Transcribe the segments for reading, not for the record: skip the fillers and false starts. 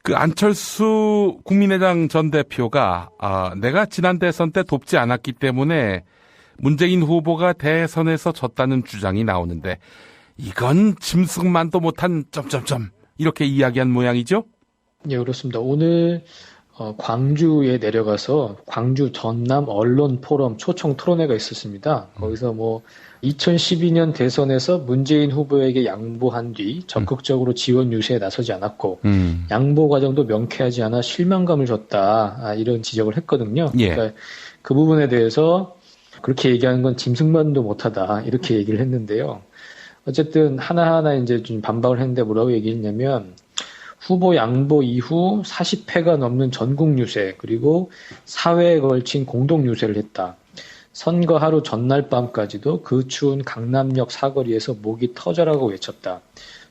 그 안철수 국민의당 전 대표가 내가 지난 대선 때 돕지 않았기 때문에 문재인 후보가 대선에서 졌다는 주장이 나오는데 이건 짐승만도 못한 점점점 이렇게 이야기한 모양이죠? 예, 그렇습니다. 오늘 광주에 내려가서 광주 전남 언론 포럼 초청 토론회가 있었습니다. 거기서 2012년 대선에서 문재인 후보에게 양보한 뒤 적극적으로 지원 유세에 나서지 않았고 양보 과정도 명쾌하지 않아 실망감을 줬다. 이런 지적을 했거든요. 예. 그러니까 그 부분에 대해서 그렇게 얘기하는 건 짐승만도 못하다. 이렇게 얘기를 했는데요. 어쨌든 하나하나 이제 좀 반박을 했는데 뭐라고 얘기했냐면 후보 양보 이후 40회가 넘는 전국 유세 그리고 사회에 걸친 공동 유세를 했다. 선거 하루 전날 밤까지도 그 추운 강남역 사거리에서 목이 터져라고 외쳤다.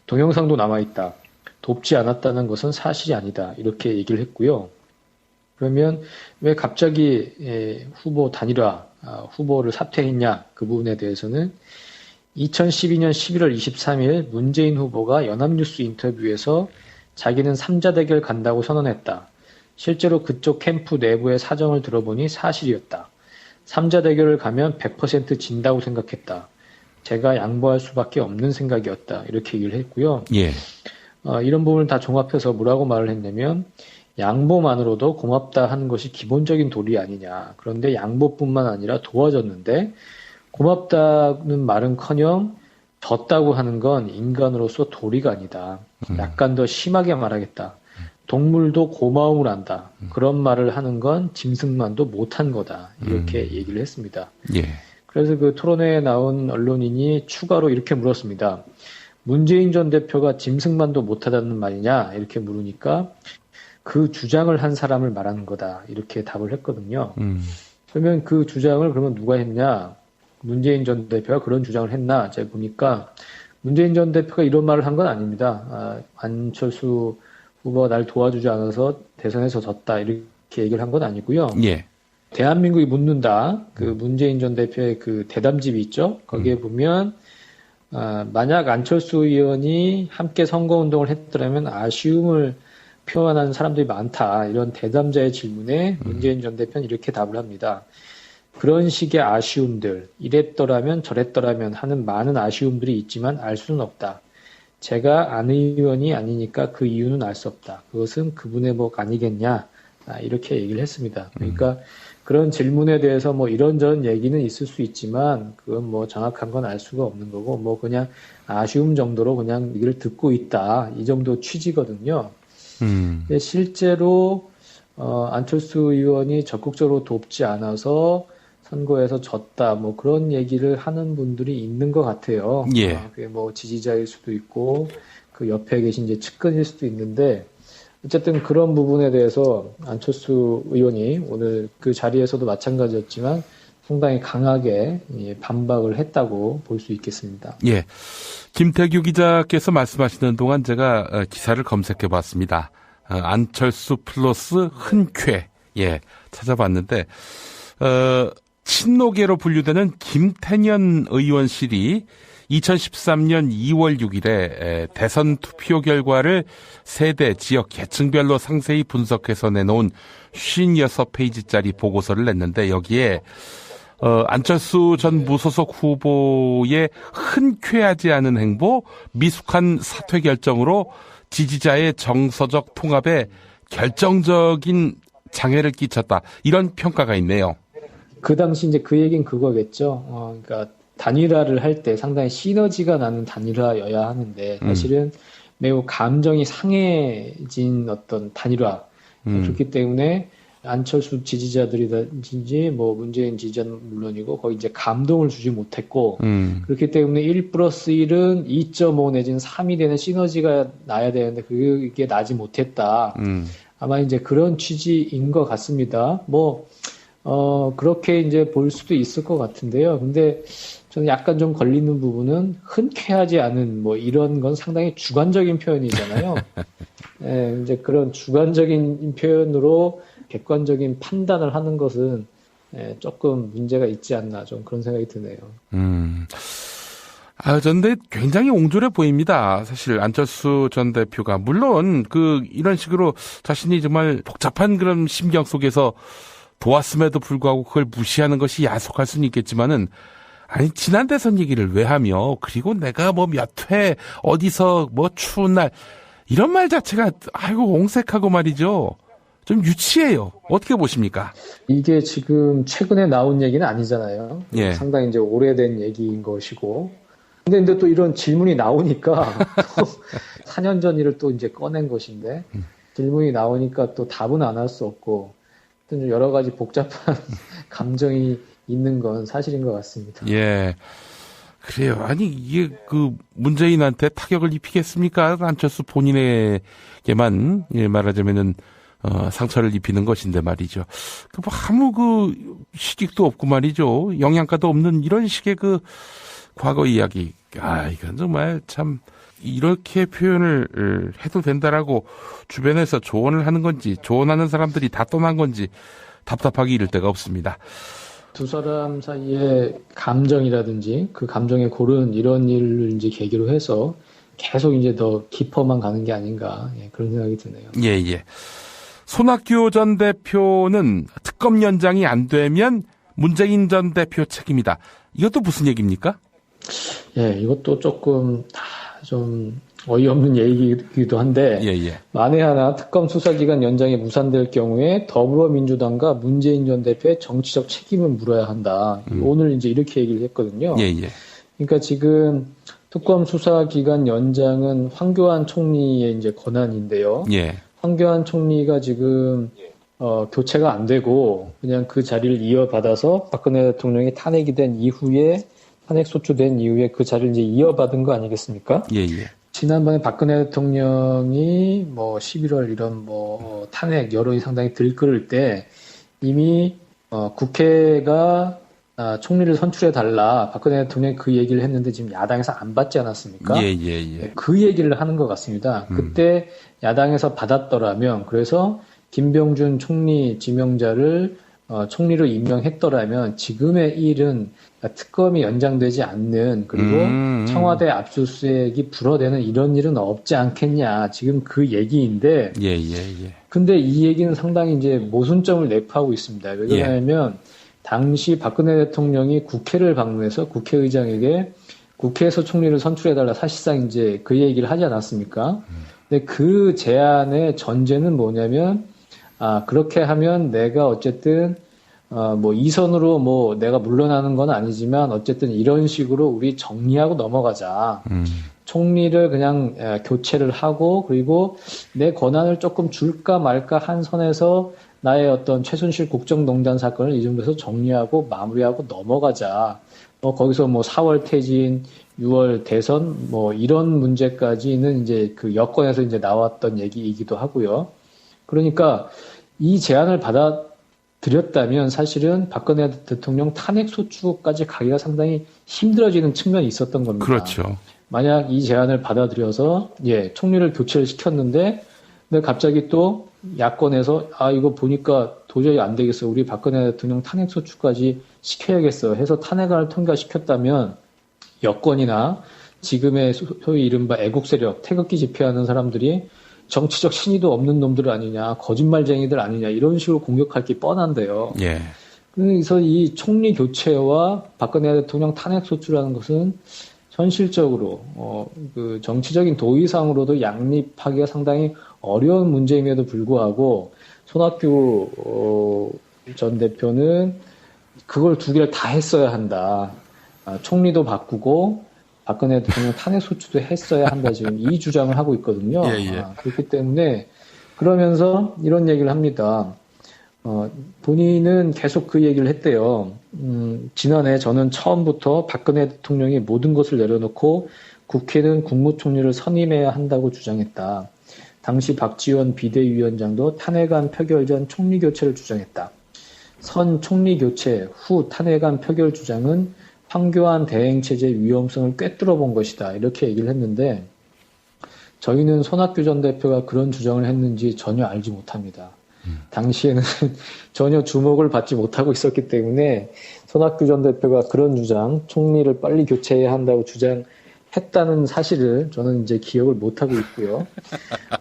동영상도 남아있다. 돕지 않았다는 것은 사실이 아니다. 이렇게 얘기를 했고요. 그러면 왜 갑자기 후보 단일화, 후보를 사퇴했냐 그 부분에 대해서는 2012년 11월 23일 문재인 후보가 연합뉴스 인터뷰에서 자기는 3자 대결 간다고 선언했다. 실제로 그쪽 캠프 내부의 사정을 들어보니 사실이었다. 3자 대결을 가면 100% 진다고 생각했다. 제가 양보할 수밖에 없는 생각이었다. 이렇게 얘기를 했고요. 예. 이런 부분을 다 종합해서 뭐라고 말을 했냐면 양보만으로도 고맙다 하는 것이 기본적인 도리 아니냐. 그런데 양보뿐만 아니라 도와줬는데 고맙다는 말은커녕 졌다고 하는 건 인간으로서 도리가 아니다. 약간 더 심하게 말하겠다. 동물도 고마움을 안다. 그런 말을 하는 건 짐승만도 못한 거다. 이렇게 얘기를 했습니다. 예. 그래서 그 토론회에 나온 언론인이 추가로 이렇게 물었습니다. 문재인 전 대표가 짐승만도 못하다는 말이냐? 이렇게 물으니까 그 주장을 한 사람을 말하는 거다. 이렇게 답을 했거든요. 그러면 그 주장을 그러면 누가 했냐? 문재인 전 대표가 그런 주장을 했나? 제가 보니까 문재인 전 대표가 이런 말을 한 건 아닙니다. 안철수 후보가 날 도와주지 않아서 대선에서 졌다. 이렇게 얘기를 한 건 아니고요. 예. 대한민국이 묻는다. 그 문재인 전 대표의 그 대담집이 있죠. 거기에 보면 만약 안철수 의원이 함께 선거운동을 했더라면 아쉬움을 표현하는 사람들이 많다. 이런 대담자의 질문에 문재인 전 대표는 이렇게 답을 합니다. 그런 식의 아쉬움들, 이랬더라면 저랬더라면 하는 많은 아쉬움들이 있지만 알 수는 없다. 제가 안 의원이 아니니까 그 이유는 알 수 없다. 그것은 그분의 목 아니겠냐. 이렇게 얘기를 했습니다. 그러니까 그런 질문에 대해서 이런저런 얘기는 있을 수 있지만 그건 정확한 건 알 수가 없는 거고 그냥 아쉬움 정도로 그냥 얘기를 듣고 있다. 이 정도 취지거든요. 근데 실제로 안철수 의원이 적극적으로 돕지 않아서 선거에서 졌다, 그런 얘기를 하는 분들이 있는 것 같아요. 예. 그게 지지자일 수도 있고, 그 옆에 계신 이제 측근일 수도 있는데, 어쨌든 그런 부분에 대해서 안철수 의원이 오늘 그 자리에서도 마찬가지였지만 상당히 강하게 반박을 했다고 볼 수 있겠습니다. 예. 김태규 기자께서 말씀하시는 동안 제가 기사를 검색해 봤습니다. 안철수 플러스 흔쾌. 예. 찾아봤는데, 친노계로 분류되는 김태년 의원실이 2013년 2월 6일에 대선 투표 결과를 세대, 지역, 계층별로 상세히 분석해서 내놓은 56페이지짜리 보고서를 냈는데 여기에 안철수 전 무소속 후보의 흔쾌하지 않은 행보, 미숙한 사퇴 결정으로 지지자의 정서적 통합에 결정적인 장애를 끼쳤다. 이런 평가가 있네요. 그 당시 이제 그 얘기는 그거겠죠. 그러니까 단일화를 할 때 상당히 시너지가 나는 단일화여야 하는데 사실은 매우 감정이 상해진 어떤 단일화. 그렇기 때문에 안철수 지지자들이든지 문재인 지지자는 물론이고 거기 이제 감동을 주지 못했고 그렇기 때문에 1+1은 2.5 내지는 3이 되는 시너지가 나야 되는데 그게 나지 못했다. 아마 이제 그런 취지인 것 같습니다. 그렇게 이제 볼 수도 있을 것 같은데요. 근데 저는 약간 좀 걸리는 부분은 흔쾌하지 않은 이런 건 상당히 주관적인 표현이잖아요. 예, 이제 그런 주관적인 표현으로 객관적인 판단을 하는 것은 조금 문제가 있지 않나 좀 그런 생각이 드네요. 전데 굉장히 옹졸해 보입니다. 사실 안철수 전 대표가 물론 이런 식으로 자신이 정말 복잡한 그런 심경 속에서 도왔음에도 불구하고 그걸 무시하는 것이 야속할 수는 있겠지만은 아니 지난 대선 얘기를 왜 하며 그리고 내가 뭐 몇 회 어디서 뭐 추운 날 이런 말 자체가 아이고 옹색하고 말이죠. 좀 유치해요. 어떻게 보십니까? 이게 지금 최근에 나온 얘기는 아니잖아요. 예. 상당히 이제 오래된 얘기인 것이고. 근데 또 이런 질문이 나오니까 또 4년 전 일을 또 이제 꺼낸 것인데 질문이 나오니까 또 답은 안 할 수 없고 좀 여러 가지 복잡한 감정이 있는 건 사실인 것 같습니다. 예. 그래요. 아니, 이게 문재인한테 타격을 입히겠습니까? 안철수 본인에게만, 말하자면은, 상처를 입히는 것인데 말이죠. 아무 시직도 없고 말이죠. 영양가도 없는 이런 식의 과거 이야기. 이건 정말 참, 이렇게 표현을 해도 된다라고 주변에서 조언을 하는 건지, 조언하는 사람들이 다 떠난 건지 답답하기 이를 데가 없습니다. 두 사람 사이의 감정이라든지 그 감정의 고른 이런 일을 이제 계기로 해서 계속 이제 더 깊어만 가는 게 아닌가 그런 생각이 드네요. 예. 손학규 전 대표는 특검 연장이 안 되면 문재인 전 대표 책임이다. 이것도 무슨 얘기입니까? 예, 이것도 조금 좀 어이없는 얘기이기도 한데 만에 하나 특검 수사기간 연장이 무산될 경우에 더불어민주당과 문재인 전 대표의 정치적 책임을 물어야 한다. 오늘 이제 이렇게 얘기를 했거든요. 그러니까 지금 특검 수사기간 연장은 황교안 총리의 이제 권한인데요. 황교안 총리가 지금 교체가 안 되고 그냥 그 자리를 이어받아서 박근혜 대통령이 탄핵이 된 이후에 탄핵 소추된 이후에 그 자리를 이제 이어받은 거 아니겠습니까? 지난번에 박근혜 대통령이 11월 이런 탄핵 여론이 상당히 들끓을 때 이미 국회가 총리를 선출해 달라 박근혜 대통령이 그 얘기를 했는데 지금 야당에서 안 받지 않았습니까? 그 얘기를 하는 것 같습니다. 그때 야당에서 받았더라면 그래서 김병준 총리 지명자를 총리로 임명했더라면 지금의 일은 특검이 연장되지 않는 그리고 청와대 압수수색이 불어대는 이런 일은 없지 않겠냐 지금 그 얘기인데 근데 이 얘기는 상당히 이제 모순점을 내포하고 있습니다. 왜 그러냐면 당시 박근혜 대통령이 국회를 방문해서 국회의장에게 국회에서 총리를 선출해달라 사실상 이제 그 얘기를 하지 않았습니까? 근데 그 제안의 전제는 뭐냐면 그렇게 하면 내가 어쨌든 이선으로 내가 물러나는 건 아니지만 어쨌든 이런 식으로 우리 정리하고 넘어가자. 총리를 그냥 교체를 하고 그리고 내 권한을 조금 줄까 말까 한 선에서 나의 어떤 최순실 국정농단 사건을 이 정도에서 정리하고 마무리하고 넘어가자. 거기서 4월 퇴진, 6월 대선 이런 문제까지는 이제 그 여권에서 이제 나왔던 얘기이기도 하고요. 그러니까 이 제안을 받아들였다면 사실은 박근혜 대통령 탄핵 소추까지 가기가 상당히 힘들어지는 측면이 있었던 겁니다. 그렇죠. 만약 이 제안을 받아들여서 총리를 교체를 시켰는데 근데 갑자기 또 야권에서 이거 보니까 도저히 안 되겠어. 우리 박근혜 대통령 탄핵 소추까지 시켜야겠어 해서 탄핵안을 통과시켰다면 여권이나 지금의 소위 이른바 애국 세력, 태극기 집회하는 사람들이 정치적 신의도 없는 놈들 아니냐, 거짓말쟁이들 아니냐 이런 식으로 공격할 게 뻔한데요. 그래서 이 총리 교체와 박근혜 대통령 탄핵 소추라는 것은 현실적으로 그 정치적인 도의상으로도 양립하기가 상당히 어려운 문제임에도 불구하고 손학규 전 대표는 그걸 두 개를 다 했어야 한다. 총리도 바꾸고 박근혜 대통령 탄핵 소추도 했어야 한다. 지금 이 주장을 하고 있거든요. 그렇기 때문에 그러면서 이런 얘기를 합니다. 본인은 계속 그 얘기를 했대요. 지난해 저는 처음부터 박근혜 대통령이 모든 것을 내려놓고 국회는 국무총리를 선임해야 한다고 주장했다. 당시 박지원 비대위원장도 탄핵안 표결 전 총리 교체를 주장했다. 선 총리 교체 후 탄핵안 표결 주장은 황교안 대행체제 위험성을 꿰뚫어 본 것이다. 이렇게 얘기를 했는데 저희는 손학규 전 대표가 그런 주장을 했는지 전혀 알지 못합니다. 당시에는 전혀 주목을 받지 못하고 있었기 때문에 손학규 전 대표가 그런 주장, 총리를 빨리 교체해야 한다고 주장한 했다는 사실을 저는 이제 기억을 못하고 있고요.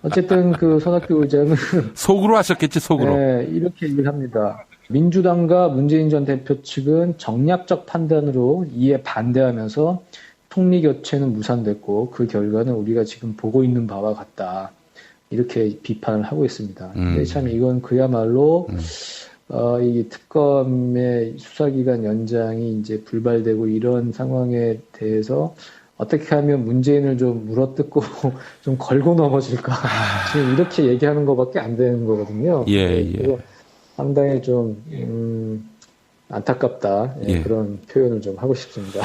어쨌든 그 손학규 의장은 속으로 하셨겠지, 속으로. 네, 이렇게 얘기를 합니다. 민주당과 문재인 전 대표 측은 정략적 판단으로 이에 반대하면서 총리 교체는 무산됐고 그 결과는 우리가 지금 보고 있는 바와 같다. 이렇게 비판을 하고 있습니다. 근데 참 이건 그야말로 이 특검의 수사기간 연장이 이제 불발되고 이런 상황에 대해서 어떻게 하면 문재인을 좀 물어뜯고 좀 걸고 넘어질까. 지금 이렇게 얘기하는 것밖에 안 되는 거거든요. 예. 그래서 상당히 좀 안타깝다. 예. 그런 표현을 좀 하고 싶습니다.